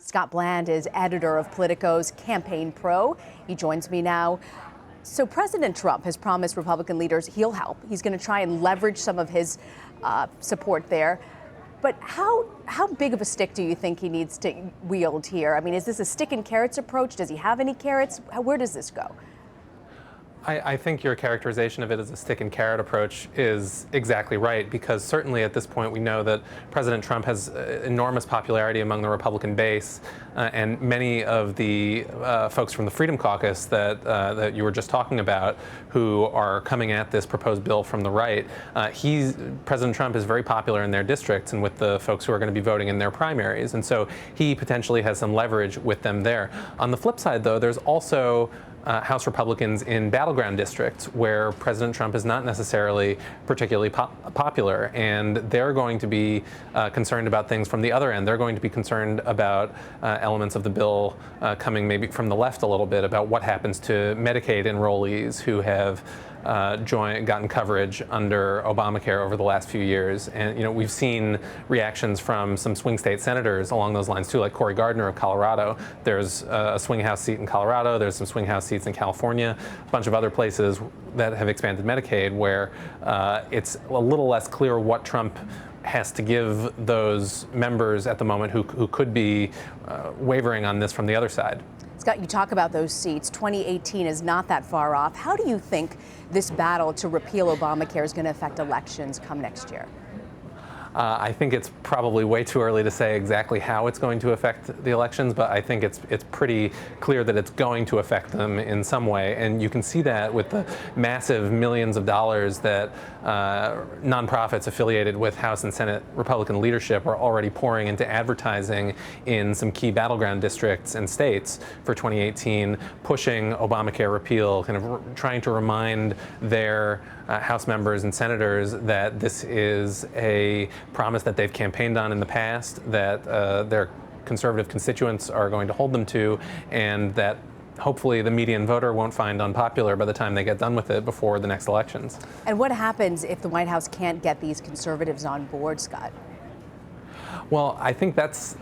Scott Bland is editor of Politico's Campaign Pro. He joins me now. So President Trump has promised Republican leaders he'll help. He's going to try and leverage some of his support there. But how big of a stick do you think he needs to wield here? I mean, is this a stick and carrots approach? Does he have any carrots? Where does this go? I think your characterization of it as a stick and carrot approach is exactly right, because certainly at this point we know that President Trump has enormous popularity among the Republican base, and many of the folks from the Freedom Caucus that you were just talking about, who are coming at this proposed bill from the right, President Trump is very popular in their districts and with the folks who are going to be voting in their primaries, and so he potentially has some leverage with them there. On the flip side, though, there's also House Republicans in battleground districts where President Trump is not necessarily particularly popular, and they're going to be concerned about things from the other end. They're going to be concerned about elements of the bill coming maybe from the left a little bit, about what happens to Medicaid enrollees who have gotten coverage under Obamacare over the last few years. And we've seen reactions from some swing state senators along those lines too, like Cory Gardner of Colorado. There's a swing House seat in Colorado. There's some swing House seats in California, a bunch of other places that have expanded Medicaid where it's a little less clear what Trump has to give those members at the moment who could be wavering on this from the other side. Scott, you talk about those seats. 2018 is not that far off. How do you think this battle to repeal Obamacare is going to affect elections come next year? I think it's probably way too early to say exactly how it's going to affect the elections, but I think it's pretty clear that it's going to affect them in some way. And you can see that with the massive millions of dollars that nonprofits affiliated with House and Senate Republican leadership are already pouring into advertising in some key battleground districts and states for 2018, pushing Obamacare repeal, kind of trying to remind their House members and senators that this is a promise that they've campaigned on in the past, that their conservative constituents are going to hold them to, and that hopefully the median voter won't find unpopular by the time they get done with it before the next elections. And what happens if the White House can't get these conservatives on board, Scott? Well, I think that's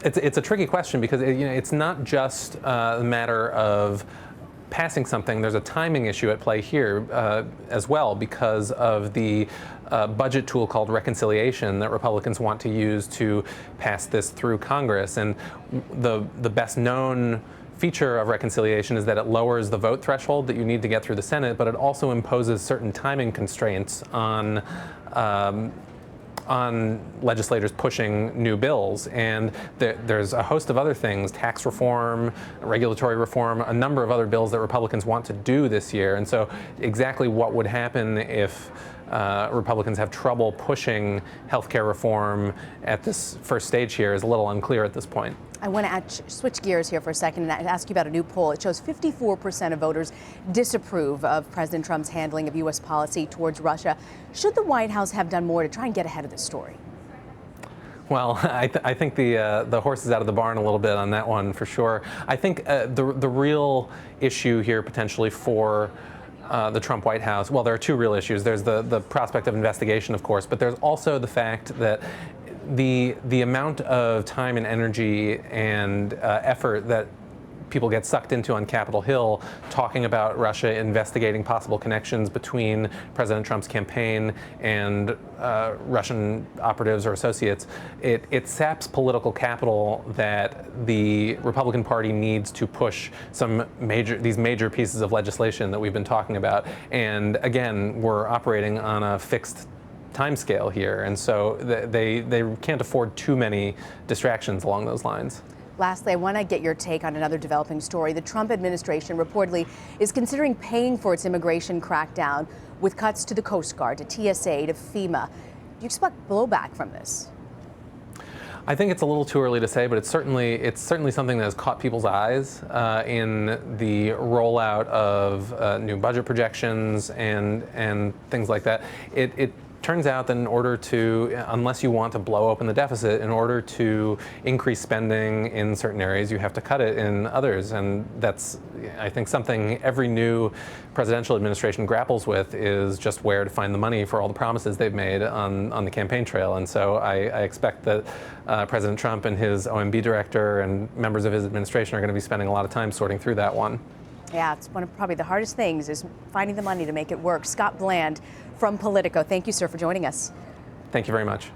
it's a tricky question, because it's not just a matter of passing something. There's a timing issue at play here as well, because of the budget tool called reconciliation that Republicans want to use to pass this through Congress. And the best known feature of reconciliation is that it lowers the vote threshold that you need to get through the Senate, but it also imposes certain timing constraints on legislators pushing new bills. And there's a host of other things, tax reform, regulatory reform, a number of other bills that Republicans want to do this year. And so exactly what would happen if Republicans have trouble pushing healthcare reform at this first stage here is a little unclear at this point. I want to switch gears here for a second and ask you about a new poll. It shows 54% of voters disapprove of President Trump's handling of U.S. policy towards Russia. Should the White House have done more to try and get ahead of this story? Well, I think the horse is out of the barn a little bit on that one, for sure. I think the real issue here potentially for the Trump White House, well, there are two real issues. There's the prospect of investigation, of course, but there's also the fact that the amount of time and energy and effort that people get sucked into on Capitol Hill talking about Russia, investigating possible connections between President Trump's campaign and Russian operatives or associates, it saps political capital that the Republican Party needs to push these major pieces of legislation that we've been talking about. And again, we're operating on a fixed time scale here, and so they can't afford too many distractions along those lines. Lastly, I want to get your take on another developing story. The Trump administration reportedly is considering paying for its immigration crackdown with cuts to the Coast Guard, to TSA, to FEMA. Do you expect blowback from this? I think it's a little too early to say, but it's certainly something that has caught people's eyes in the rollout of new budget projections and things like that. It turns out that in order to, unless you want to blow open the deficit, in order to increase spending in certain areas, you have to cut it in others. And that's, I think, something every new presidential administration grapples with, is just where to find the money for all the promises they've made on the campaign trail. And so I expect that President Trump and his OMB director and members of his administration are going to be spending a lot of time sorting through that one. Yeah, it's one of probably the hardest things is finding the money to make it work. Scott Bland from Politico, thank you, sir, for joining us. Thank you very much.